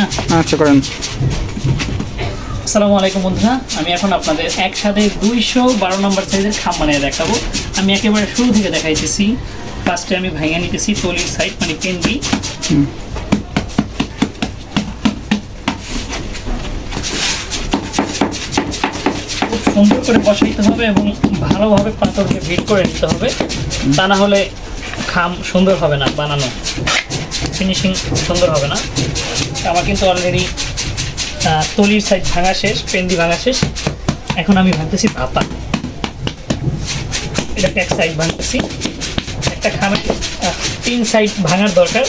না? আচ্ছা করেন। আসসালামু আলাইকুম বন্ধুরা, আমি এখন আপনাদের একসাথে 212 নম্বর সাইজের খাম বানিয়ে দেখাবো। আমি একেবারে শুরু থেকে দেখাইতেছি। ফার্স্টে আমি ভাঙিয়ে নিতেছি তলির সাইড মানে পেন্ডি। খুব সুন্দর করে বসাইতে হবে এবং ভালোভাবে পাথরকে ভিট করে নিতে হবে, তা না হলে খাম সুন্দর হবে না, বানানো ফিনিশিং সুন্দর হবে না। আমার কিন্তু অলরেডি তলির সাইড ভাঙা শেষ, পেন্ডি ভাঙা শেষ। এখন আমি ভাঙতেছি ভাপা। এটা এক সাইড ভাঙতেছি, একটা খামে 3 সাইড ভাঙার দরকার।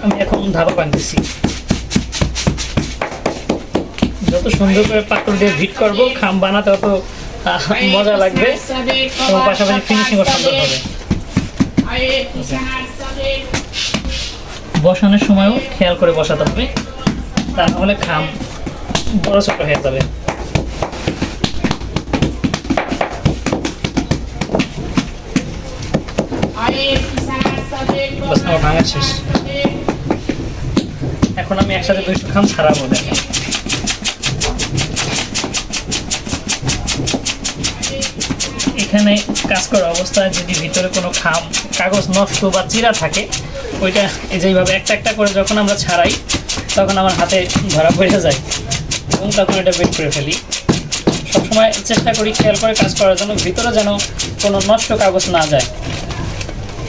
আমি এখন ধাপা ভাঙতেছি। যত সুন্দর করে পাথর দিয়ে ভিট করবো, খাম বানাতে অত মজা লাগবে এবং পাশাপাশি ফিনিশিংও সুন্দর হবে। বসানোর সময়ও খেয়াল করে বসাতে হবে, তা নাহলে খাম বড় ছোট হয়ে যাবে। আমার ভাঙা শেষ। এখন আমি একসাথে 200 খাম ছাড়াবো। দেখেন এখানে কাজ করা অবস্থায় যদি ভিতরে কোনো খাম কাগজ নষ্ট বা চিরা থাকে, ওইটা যেইভাবে একটা একটা করে যখন আমরা ছাড়াই তখন আমার হাতে ধরা পড়ে যায় এবং তখন এটা বের করে ফেলি। সবসময় চেষ্টা করি খেয়াল করে কাজ করার জন্য, ভিতরে যেন কোনো নষ্ট কাগজ না যায়।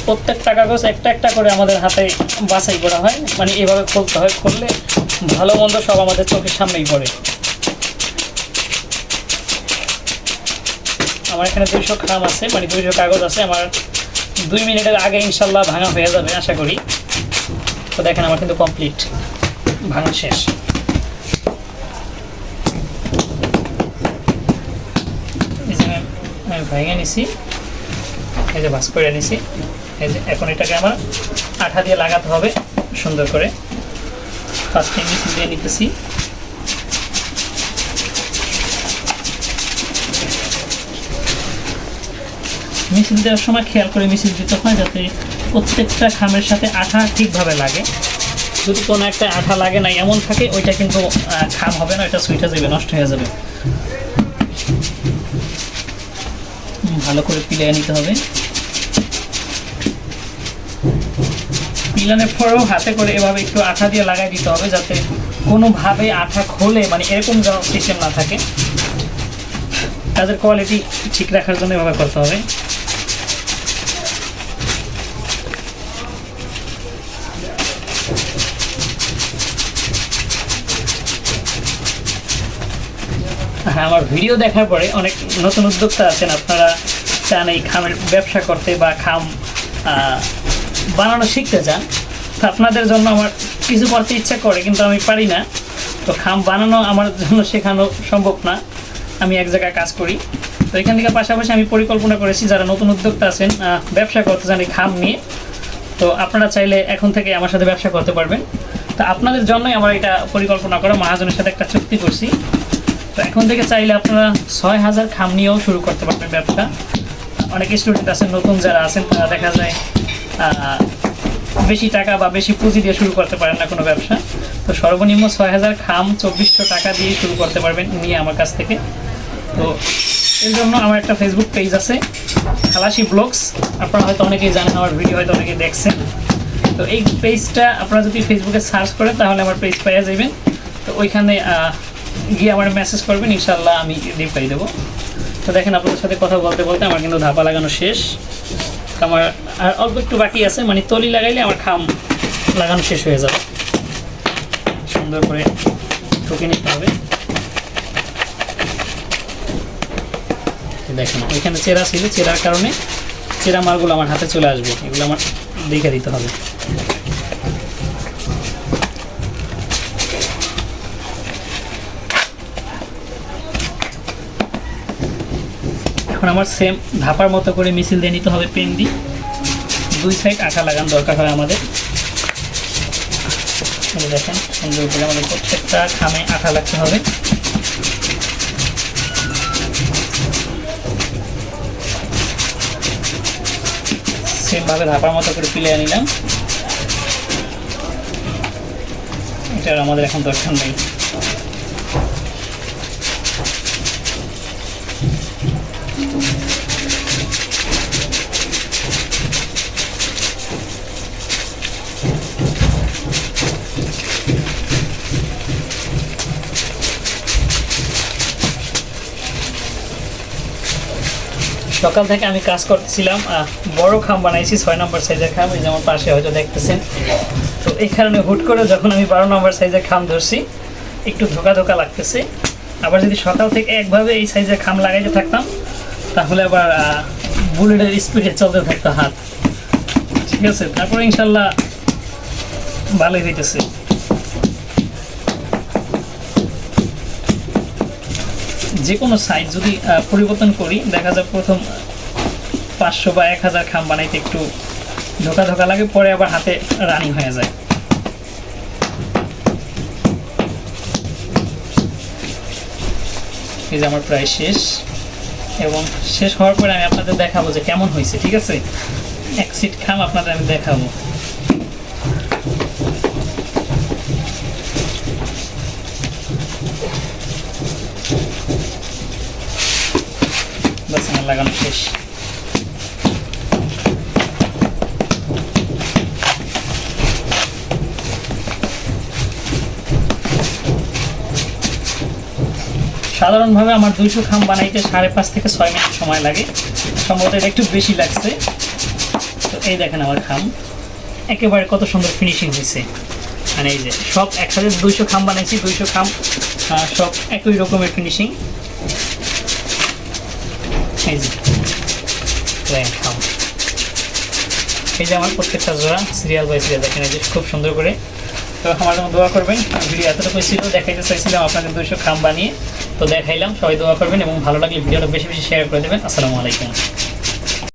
প্রত্যেকটা কাগজ একটা একটা করে আমাদের হাতে বাছাই করা হয়, মানে এভাবে খুলতে হয়। খুললে ভালো মন্দ সব আমাদের চোখের সামনেই পড়ে। আমার এখানে 200 খাম আছে, মানে 200 কাগজ আছে। আমার 2 মিনিটের আগে ইনশাল্লাহ ভাঙা হয়ে যাবে আশা করি। তো দেখেন আমার কিন্তু কমপ্লিট ভাঙা শেষ। আমি ভেঙে নিছি, এই যে ভাঁজ করে নিছি। এই যে এখন এটাকে আমার আঠা দিয়ে লাগাতে হবে সুন্দর করে। ফার্স্টে মিশিয়ে দিয়ে নিতেছি। মিশিয়ে দেওয়ার সময় খেয়াল করে মিশিয়ে দিতে হয় যাতে প্রত্যেকটা খামের সাথে আঠা ঠিকভাবে লাগে। যদি কোনো একটা আঠা লাগে না এমন থাকে, ওইটা কিন্তু খাম হবে না, ওইটা সুইটা যাবে, নষ্ট হয়ে যাবে। ভালো করে পিলিয়ে নিতে হবে। পিলানোর পরেও হাতে করে এভাবে একটু আঠা দিয়ে লাগাই দিতে হবে, যাতে কোনোভাবে আঠা খোলে মানে এরকম যেন সিস্টেম না থাকে। কাজের কোয়ালিটি ঠিক রাখার জন্য এভাবে করতে হবে। হ্যাঁ, আমার ভিডিও দেখার পরে অনেক নতুন উদ্যোক্তা আছেন, আপনারা চান এই খামের ব্যবসা করতে বা খাম বানানো শিখতে চান। তো আপনাদের জন্য আমার কিছু করতে ইচ্ছা করে, কিন্তু আমি পারি না। তো খাম বানানো আমার জন্য শেখানো সম্ভব না, আমি এক জায়গায় কাজ করি। তো এখান থেকে পাশাপাশি আমি পরিকল্পনা করেছি যারা নতুন উদ্যোক্তা আছেন, ব্যবসা করতে চান এই খাম নিয়ে, তো আপনারা চাইলে এখন থেকে আমার সাথে ব্যবসা করতে পারবেন। তো আপনাদের জন্যই আমার এটা পরিকল্পনা করা, মহাজনের সাথে একটা চুক্তি করছি। তো এখন থেকে চাইলে আপনারা 6000 খাম নিয়েও শুরু করতে পারবেন ব্যবসা। অনেক স্টুডেন্ট আছেন, নতুন যারা আছেন, তারা দেখা যায় বেশি টাকা বা বেশি পুঁজি দিয়ে শুরু করতে পারেন না কোনো ব্যবসা। তো সর্বনিম্ন 6000 খাম 2400 টাকা দিয়ে শুরু করতে পারবেন নিয়ে আমার কাছ থেকে। তো এর জন্য আমার একটা ফেসবুক পেজ আছে, খালাসি ব্লগস। আপনারা হয়তো অনেকেই জানেন, আমার ভিডিও হয়তো অনেকেই দেখছেন। তো এই পেজটা আপনারা যদি ফেসবুকে সার্চ করেন তাহলে আমার পেজ পেয়ে যাবেন। তো ওইখানে গিয়ে আমার মেসেজ করবেন, ইনশাল্লাহ আমি রিপ্লাই দেবো। তো দেখেন আপনাদের সাথে কথা বলতে বলতে আমার কিন্তু ধাপা লাগানো শেষ। আমার আর অল্প একটু বাকি আছে, মানে তলি লাগাইলে আমার খাম লাগানো শেষ হয়ে যাবে। সুন্দর করে ঠুকে নিতে হবে। দেখেন ওইখানে চেরা ছিল, চেরার কারণে চেরা মালগুলো আমার হাতে চলে আসবে, এগুলো আমার দেখে দিতে হবে। এখন আমার সেম ধাপার মতো করে মিছিল দিয়ে নিতে হবে পেন দিয়ে। 2 সাইড আঠা লাগানো দরকার হয় আমাদের। দেখেন সুন্দর করে আমাদের প্রত্যেকটা খামে আঠা লাগতে হবে। সেমভাবে ধাপার মতো করে পিলিয়ে নিলাম। এটার আমাদের এখন দরকার নেই। সকাল থেকে আমি কাজ করতেছিলাম, বড় খাম বানাইছি 6 নম্বর সাইজের খাম, এই যে আমার পাশে হয়তো দেখতেছেন। তো এই কারণে হুট করে যখন আমি 12 নম্বর সাইজের খাম ধরছি একটু ধোকা ধোকা লাগতেছে। আবার যদি সকাল থেকে একভাবে এই সাইজের খাম লাগাইতে থাকতাম তাহলে আবার বুলেটের স্পিডে চলতে থাকতো হাত। ঠিক আছে, তারপরে ইনশাল্লাহ ভালোই হইতেছে। যে কোনো সাইজ যদি পরিবর্তন করি, দেখা যায় প্রথম 500 বা 1000 খাম বানাইতে একটু ধোকা ধোকা লাগে, পরে আবার হাতে রানিং হয়ে যায়। এই যে আমার প্রায় শেষ, এবং শেষ হওয়ার পরে আমি আপনাদের দেখাবো যে কেমন হয়েছে। ঠিক আছে, এক সিট খাম আপনাদের আমি দেখাবো। বাস আমার লাগানো শেষ। সাধারণভাবে আমার 200 খাম বানাইতে 5.5 থেকে 6 মিনিট সময় লাগে, সম্ভবত এটা একটু বেশি লাগছে। তো এই দেখেন আমার খাম একেবারে কত সুন্দর ফিনিশিং হয়েছে। মানে এই যে সব একসাথে 200 খাম বানাইছি, 200 খাম সব একই রকমের ফিনিশিং। এই যে খাম, এই যে আমার প্রত্যেকটা জোড়া সিরিয়াল বাই সিরিয়াল দেখেন, এই যে খুব সুন্দর করে। তো আমার জন্য দোয়া করবেন। ভিডিও এতটুকু ছিল, দেখাইতে চাইছিলাম আপনাদের 200 খাম বানিয়ে, তো দেখাইলাম। সবাই দোয়া করবেন এবং ভালো লাগলে ভিডিওটা বেশি বেশি শেয়ার করে দেবেন। আসসালামু আলাইকুম।